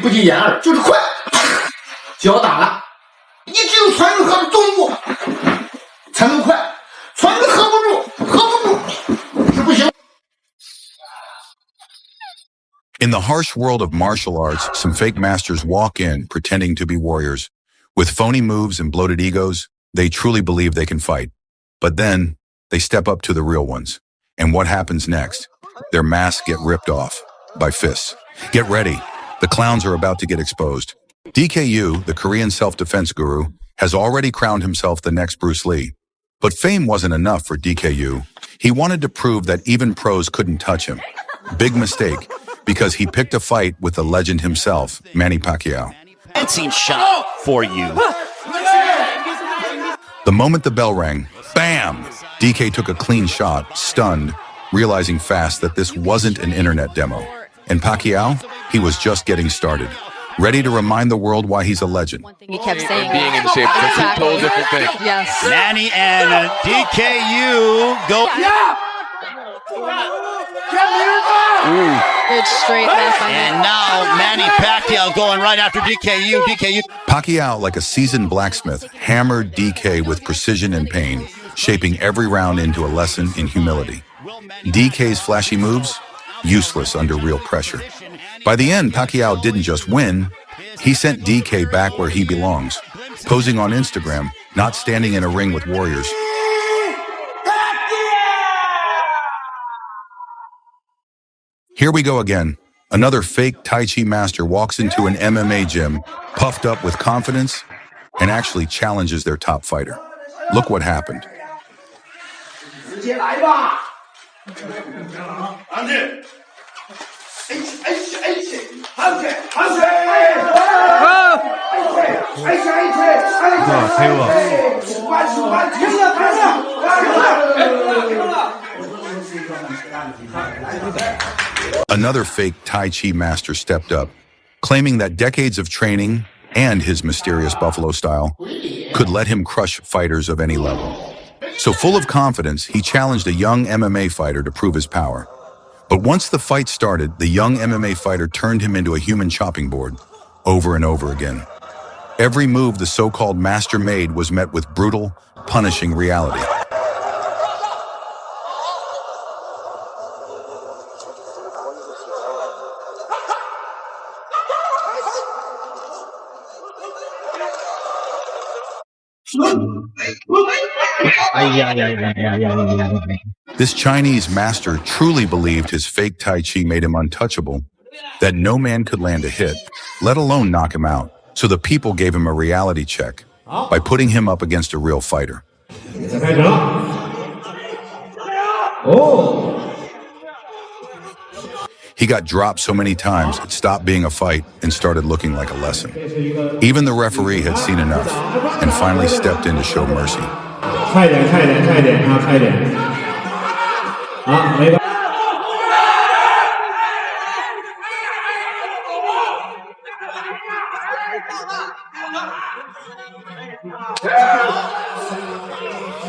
不及掩耳，就是快，脚打了。你只有穿越河的动物才能快，穿越合不住是不行。In the harsh world of martial arts, some fake masters walk in pretending to be warriors. With phony moves and bloated egos, they truly believe they can fight. But then, they step up to the real ones. And what happens next? Their masks get ripped off by fists. Get ready. The clowns are about to get exposed. DKU, the Korean self-defense guru, has already crowned himself the next Bruce Lee. But fame wasn't enough for DKU. He wanted to prove that even pros couldn't touch him. Big mistake, because he picked a fight with the legend himself, Manny Pacquiao. Dancing shot for you. The moment the bell rang, bam! DK took a clean shot, stunned, realizing fast that this wasn't an internet demo. And Pacquiao, he was just getting started, ready to remind the world why he's a legend. One thing he kept saying. Being in shape, that's a total different thing. Yes. Manny and DKU go. Good straight left. And now Manny Pacquiao going right after DKU. Pacquiao, like a seasoned blacksmith, hammered DK with precision and pain, shaping every round into a lesson in humility. DK's flashy moves, useless under real pressure. By the end, Pacquiao didn't just win, he sent DK back where he belongs, posing on Instagram, not standing in a ring with warriors. Here we go again. Another fake Tai Chi master walks into an MMA gym, puffed up with confidence, and actually challenges their top fighter. Look what happened. Another fake Tai Chi master stepped up, claiming that decades of training and his mysterious buffalo style could let him crush fighters of any level. So full of confidence, he challenged a young MMA fighter to prove his power. But once the fight started, the young MMA fighter turned him into a human chopping board, over and over again. Every move the so-called master made was met with brutal, punishing reality. This Chinese master truly believed his fake Tai Chi made him untouchable, that no man could land a hit, let alone knock him out. So the people gave him a reality check by putting him up against a real fighter. He got dropped so many times, it stopped being a fight and started looking like a lesson. Even the referee had seen enough and finally stepped in to show mercy.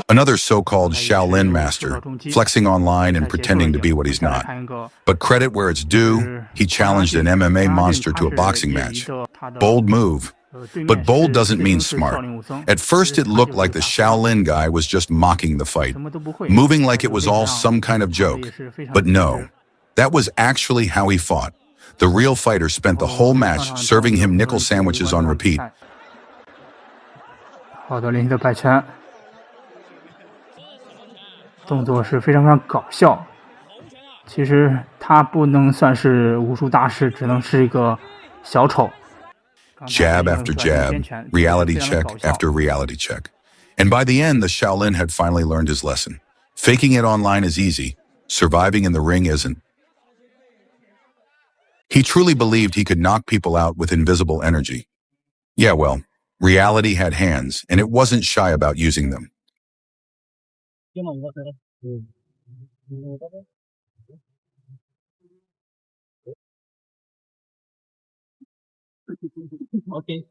Another so-called Shaolin master, flexing online and pretending to be what he's not. But credit where it's due, he challenged an MMA monster to a boxing match. Bold move. But bold doesn't mean smart. At first it looked like the Shaolin guy was just mocking the fight, moving like it was all some kind of joke. But no, that was actually how he fought. The real fighter spent the whole match serving him nickel sandwiches on repeat. 好的连续的摆拳，动作是非常非常搞笑。其实他不能算是武术大师，只能是一个小丑。 Jab after jab, reality check after reality check. And by the end, the Shaolin had finally learned his lesson. Faking it online is easy. Surviving in the ring isn't. He truly believed he could knock people out with invisible energy. Yeah, well, reality had hands, and it wasn't shy about using them. Okay.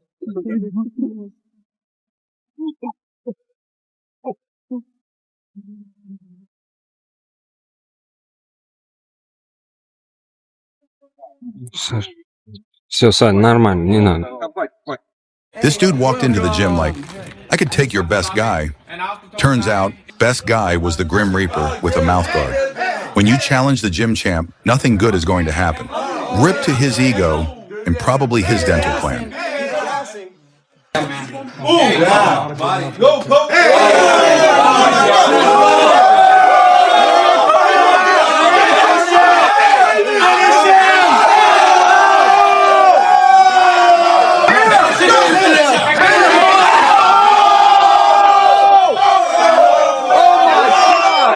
Все, Сань, нормально, не надо. This dude walked into the gym like, I could take your best guy. Turns out, best guy was the Grim Reaper with a mouth guard. When you challenge the gym champ, nothing good is going to happen. Rip to his ego and probably his dental plan.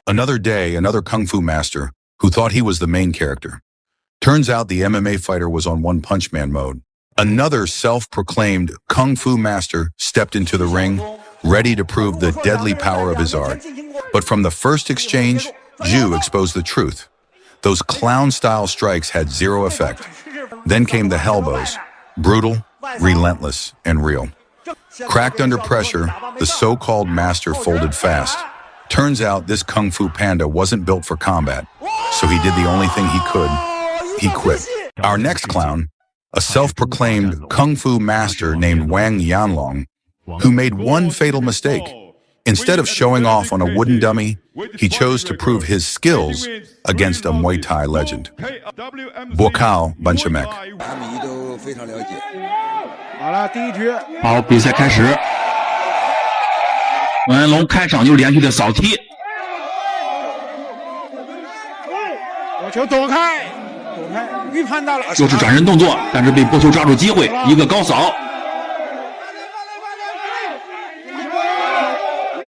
Another day, another kung fu master who thought he was the main character. Turns out the MMA fighter was on One Punch Man mode. Another self-proclaimed kung fu master stepped into the ring, ready to prove the deadly power of his art. But from the first exchange, Ju exposed the truth. Those clown-style strikes had zero effect. Then came the Hellbows, brutal, relentless, and real. Cracked under pressure, the so-called master folded fast. Turns out this Kung Fu Panda wasn't built for combat, so he did the only thing he could. He quit. Our next clown, a self-proclaimed Kung Fu master named Wang Yanlong, who made one fatal mistake. Instead of showing off on a wooden dummy, he chose to prove his skills against a Muay Thai legend. Bokao Banchamek. 好，比赛开始。王彦龙开场就连续的扫踢，我球躲开，预判到了，就是转身动作，但是被波球抓住机会，一个高扫，